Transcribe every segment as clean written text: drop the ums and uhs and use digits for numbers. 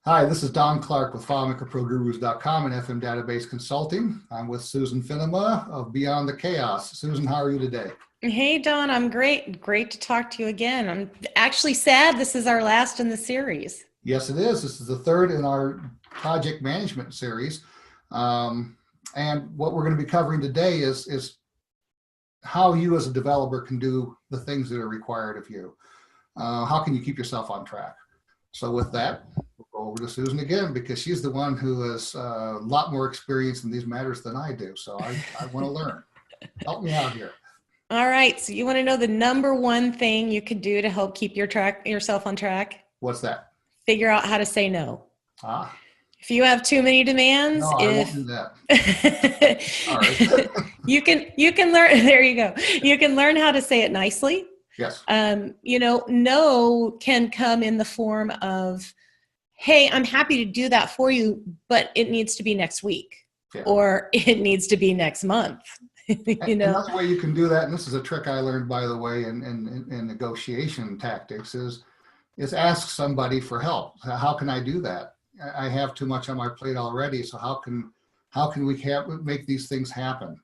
Hi, this is Don Clark with FileMakerProGurus.com and FM Database Consulting. I'm with Susan Fennema of Beyond the Chaos. Susan, how are you today? Hey, Don, I'm great. Great to talk to you again. I'm actually sad this is our last in the series. Yes, it is. This is the third in our project management series. And what we're going to be covering today is how you as a developer can do the things that are required of you. How can you keep yourself on track? So with that, we'll go over to Susan again because she's the one who has a lot more experience in these matters than I do. So I want to learn. Help me out here. All right. So you want to know the number one thing you could do to help keep yourself on track? What's that? Figure out how to say no. Ah. If you have too many demands, no, I won't do that. All right. you can learn. There you go. You can learn how to say it nicely. Yes. No can come in the form of, hey, I'm happy to do that for you, but it needs to be next week, or it needs to be next month. Another way you can do that, and this is a trick I learned, by the way, in negotiation tactics, is ask somebody for help. How can I do that? I have too much on my plate already, so how can we make these things happen?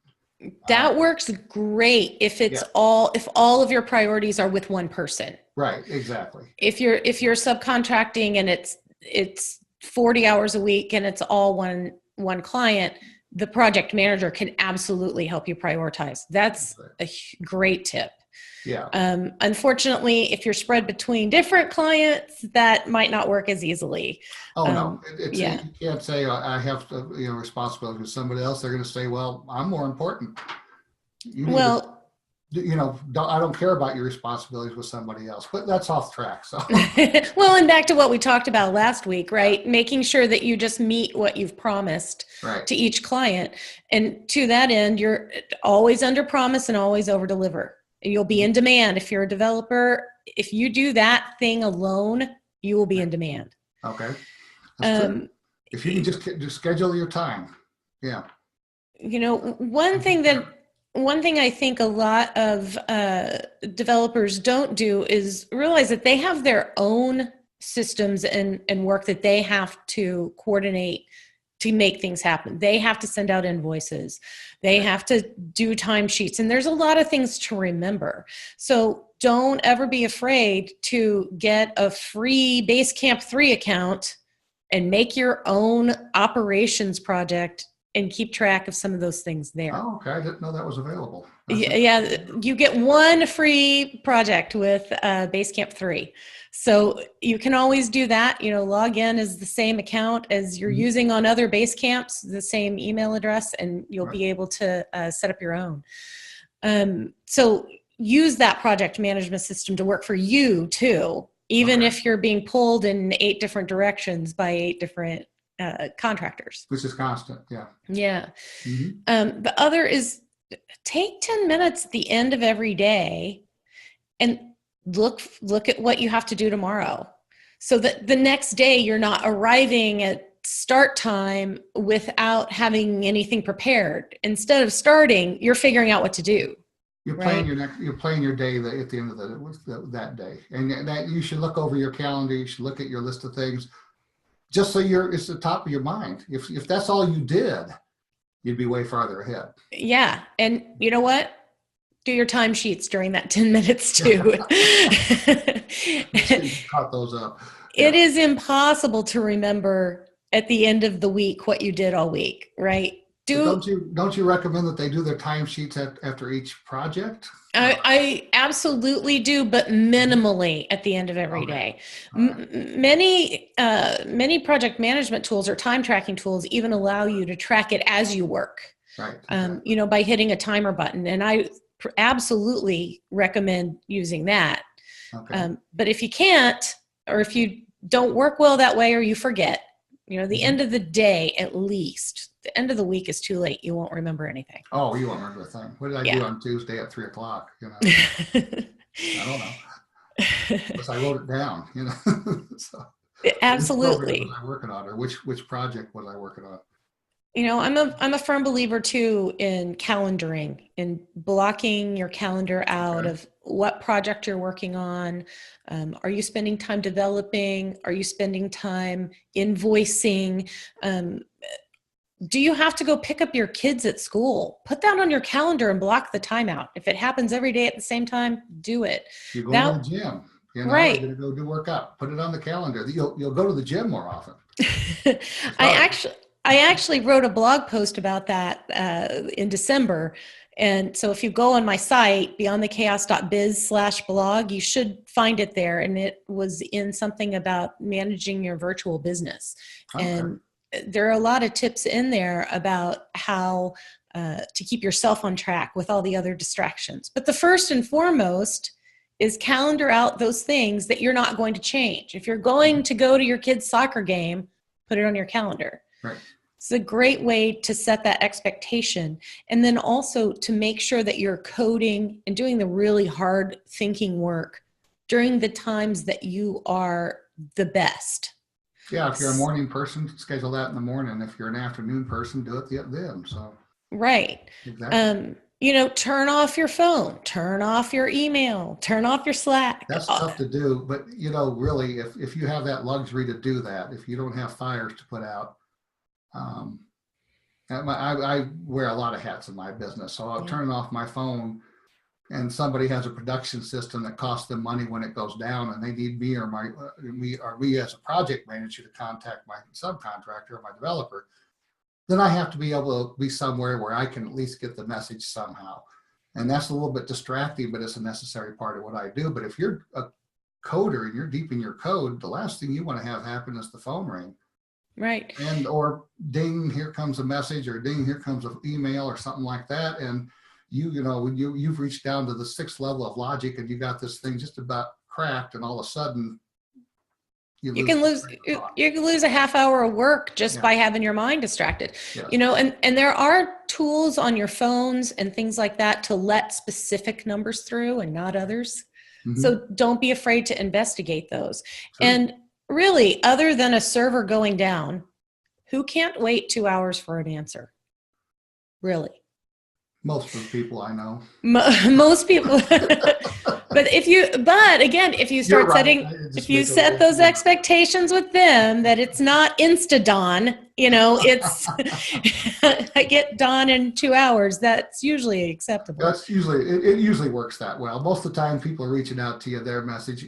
That works great if all of your priorities are with one person. Right, exactly. If you're subcontracting and it's 40 hours a week and it's all one client, the project manager can absolutely help you prioritize. That's a great tip. Yeah. Unfortunately, if you're spread between different clients, that might not work as easily. Oh, no. You can't say I have responsibility with somebody else. They're going to say, well, I'm more important. I don't care about your responsibilities with somebody else, but that's off track. So, well, and back to what we talked about last week, right? Making sure that you just meet what you've promised to each client. And to that end, you're always under promise and always over deliver. You'll be in demand. If you're a developer, if you do that thing alone, you will be in demand. Okay. That's true. If you can just schedule your time. Yeah. One thing I think a lot of developers don't do is realize that they have their own systems and work that they have to coordinate to make things happen. They have to send out invoices. They have to do timesheets. And there's a lot of things to remember. So don't ever be afraid to get a free Basecamp 3 account and make your own operations project and keep track of some of those things there. Oh, okay. I didn't know that was available. Yeah, you get one free project with Basecamp 3. So you can always do that. Log in as the same account as you're using on other Basecamps, the same email address, and you'll be able to set up your own. So use that project management system to work for you too, even if you're being pulled in 8 different directions by 8 different contractors. Which is constant, yeah. Yeah. The other is take 10 minutes at the end of every day and look at what you have to do tomorrow, so that the next day you're not arriving at start time without having anything prepared. Instead of starting, you're figuring out what to do. You're planning your day at the end of that day, and that you should look over your calendar. You should look at your list of things, just so it's the top of your mind. If that's all you did, you'd be way farther ahead. Yeah, and you know what? Do your timesheets during that 10 minutes too. Cut those up. It is impossible to remember at the end of the week what you did all week, right? Don't you recommend that they do their timesheets after each project? I absolutely do, but minimally at the end of every day. Many project management tools or time tracking tools even allow you to track it as you work. Right. By hitting a timer button, and I absolutely recommend using that. Okay. But if you can't, or if you don't work well that way, or you forget, the end of the day, at least. The end of the week is too late. You won't remember anything. Oh, you won't remember a thing. What did I do on Tuesday at 3:00? I don't know. Because I wrote it down. So absolutely. which was I working on, or which project was I working on? I'm a firm believer too in calendaring, in blocking your calendar out Okay. of what project you're working on. Are you spending time developing? Are you spending time invoicing? Um, do you have to go pick up your kids at school? Put that on your calendar and block the time out. If it happens every day at the same time, do it. You're going to the That gym, you're right. going to go do workout. Put it on the calendar. You'll go to the gym more often. I For starters. actually I actually wrote a blog post about that in December. And so if you go on my site, beyondthechaos.biz/blog, you should find it there. And it was in something about managing your virtual business. Okay. And there are a lot of tips in there about how to keep yourself on track with all the other distractions. But the first and foremost is calendar out those things that you're not going to change. If you're going to go to your kid's soccer game, put it on your calendar. Right. It's a great way to set that expectation. And then also to make sure that you're coding and doing the really hard thinking work during the times that you are the best. Yeah, if you're a morning person, schedule that in the morning. If you're an afternoon person, do it then. So Right. exactly. Turn off your phone, turn off your email, turn off your Slack. That's tough to do, but really, if you have that luxury to do that, if you don't have fires to put out, um, I wear a lot of hats in my business, so I'll Yeah. turn off my phone, and somebody has a production system that costs them money when it goes down, and they need me or me as a project manager to contact my subcontractor or my developer. Then I have to be able to be somewhere where I can at least get the message somehow. And that's a little bit distracting, but it's a necessary part of what I do. But if you're a coder and you're deep in your code, the last thing you want to have happen is the phone ring Right. and or ding, here comes a message, or ding, here comes an email or something like that. And you've reached down to the sixth level of logic and you got this thing just about cracked, and all of a sudden You can lose you can lose a half hour of work just Yeah. by having your mind distracted. Yes. And there are tools on your phones and things like that to let specific numbers through and not others. Mm-hmm. So don't be afraid to investigate those. Sure. And really, other than a server going down, who can't wait 2 hours for an answer? Really? Most of the people I know. Most people. But again, if you start setting, if you set those expectations with them that it's not insta dawn, it's I get dawn in 2 hours. That's usually acceptable. That's usually it usually works that well. Most of the time people are reaching out to you, their message,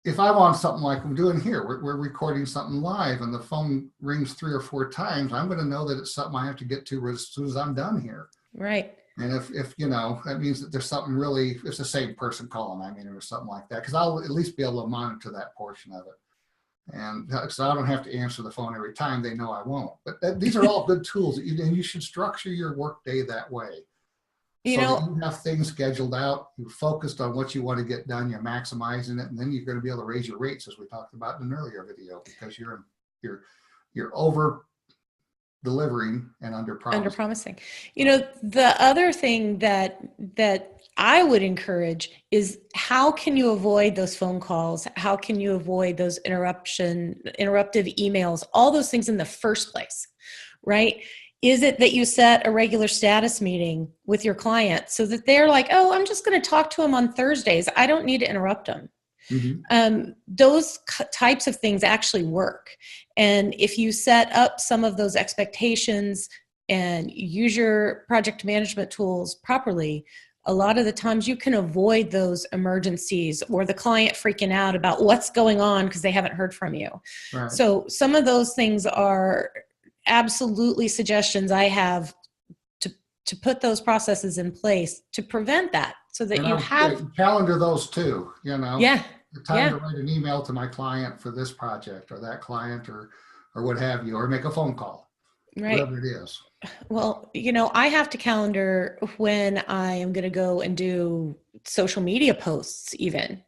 if I want something like I'm doing here, we're recording something live and the phone rings 3 or 4 times, I'm going to know that it's something I have to get to as soon as I'm done here. Right. And if that means that there's something really, it's the same person calling, or something like that, because I'll at least be able to monitor that portion of it. And so I don't have to answer the phone every time. They know I won't. But these are all good tools, and you should structure your workday that way. That you have things scheduled out, you're focused on what you want to get done, you're maximizing it, and then you're going to be able to raise your rates, as we talked about in an earlier video, because you're over delivering and under promising. The other thing that I would encourage is, how can you avoid those phone calls? How can you avoid those interruptive emails, all those things in the first place, right? Is it that you set a regular status meeting with your client so that they're like, oh, I'm just going to talk to them on Thursdays, I don't need to interrupt them? Mm-hmm. Those types of things actually work. And if you set up some of those expectations and use your project management tools properly, a lot of the times you can avoid those emergencies or the client freaking out about what's going on because they haven't heard from you. Right. So some of those things are absolutely suggestions I have to put those processes in place to prevent that, so that you have calendar those too, Yeah. The time to write an email to my client for this project or that client or what have you, or make a phone call, right? Whatever it is. Well, I have to calendar when I am going to go and do social media posts even.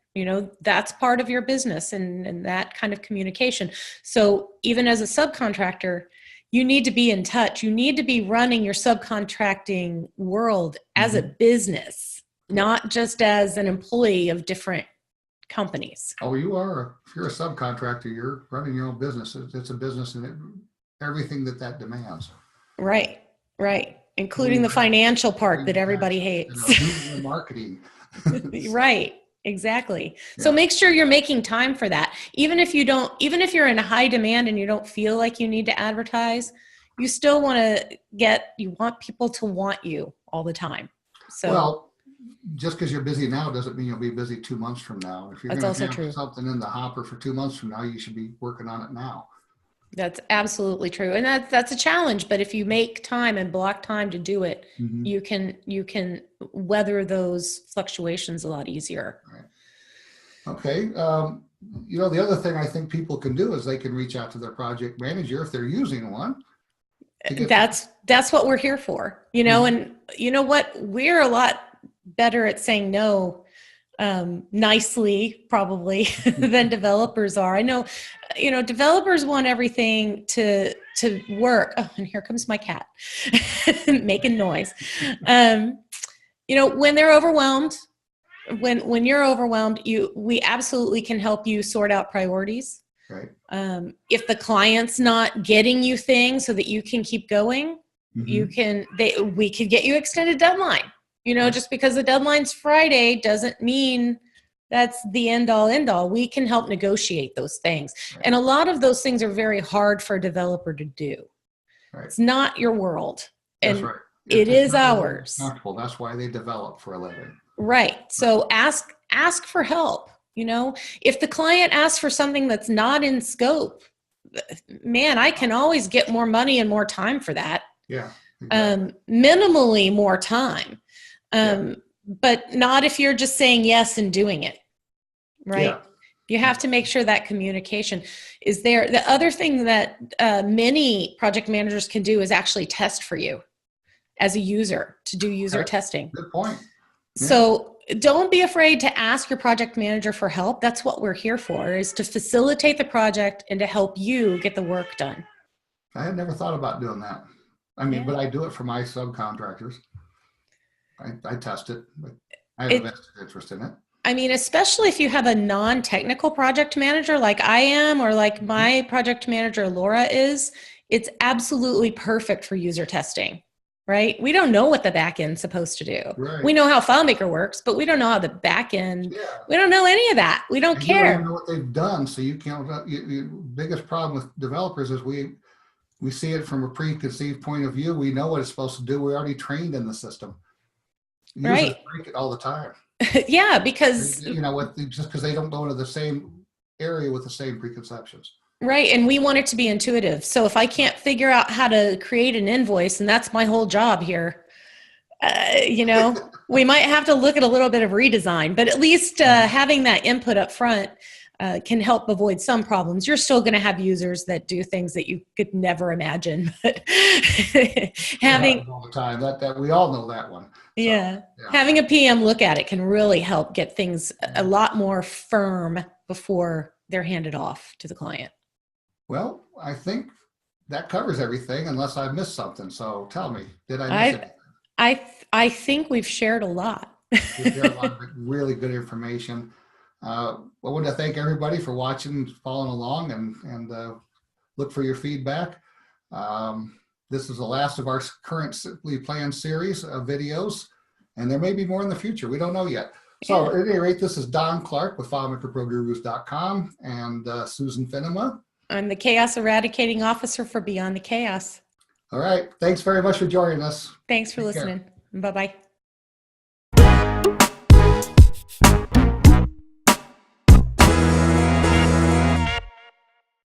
That's part of your business and that kind of communication. So even as a subcontractor, you need to be in touch. You need to be running your subcontracting world as a business, not just as an employee of different companies. Oh, you are. If you're a subcontractor, you're running your own business. It's a business, and everything that demands. Right, right. Including the financial part that everybody You know, hates. doing the marketing. Right, exactly. So Yeah. make sure you're making time for that. Even if you're in a high demand and you don't feel like you need to advertise, you still you want people to want you all the time. So Well, just because you're busy now doesn't mean you'll be busy 2 months from now. If you're that's going to also have true. something in the hopper for 2 months from now, you should be working on it now. That's absolutely true. And that's a challenge, but if you make time and block time to do it, Mm-hmm. you can weather those fluctuations a lot easier. Right. Okay. You know, the other thing I think people can do is they can reach out to their project manager if they're using one. That's what we're here for, Mhm. and you know what? We're a lot better at saying no nicely probably than developers are. I know, developers want everything to work. Oh, and here comes my cat making noise. When they're overwhelmed, when you're overwhelmed, we absolutely can help you sort out priorities. Right. If the client's not getting you things so that you can keep going, Mm-hmm. we could get you extended deadline. Right. Just because the deadline's Friday doesn't mean that's the end all. We can help negotiate those things. Right. And a lot of those things are very hard for a developer to do. Right. It's not your world. That's And right. it It's is not really ours. comfortable. That's why they develop for a living. Right. So ask for help. If the client asks for something that's not in scope, man, I can always get more money and more time for that. Yeah. Exactly. Minimally more time. But not if you're just saying yes and doing it. Right. Yeah. You have to make sure that communication is there. The other thing that many project managers can do is actually test for you as a user, to do user Okay. testing. Good point. Yeah. So don't be afraid to ask your project manager for help. That's what we're here for, is to facilitate the project and to help you get the work done. I had never thought about doing that. I mean, Yeah. but I do it for my subcontractors. I test it. But I have a vested interest in it. I mean, especially if you have a non-technical project manager like I am, or like my project manager Laura is, it's absolutely perfect for user testing, right? We don't know what the back end's supposed to do. Right. We know how FileMaker works, but we don't know how the back end, we don't know any of that. We don't And care. You don't even know what they've done. So you can't, biggest problem with developers is we see it from a preconceived point of view. We know what it's supposed to do. We're already trained in the system. Users Right. break it all the time. Yeah, because just because they don't go into the same area with the same preconceptions. Right. And we want it to be intuitive. So if I can't figure out how to create an invoice, and that's my whole job here, we might have to look at a little bit of redesign, but at least having that input up front can help avoid some problems. You're still going to have users that do things that you could never imagine, but having all the time, that we all know that one. So, having a PM look at it can really help get things a lot more firm before they're handed off to the client. Well, I think that covers everything unless I missed something. So tell me, did I miss anything? I think we've shared a lot. We shared a lot of really good information. I want to thank everybody for watching, following along, and look for your feedback. This is the last of our current Simply Planned series of videos, and there may be more in the future. We don't know yet. So at any rate, this is Don Clark with FileMakerProGurus.com and Susan Fennema. I'm the Chaos Eradicating Officer for Beyond the Chaos. All right. Thanks very much for joining us. Thanks for listening. Bye-bye.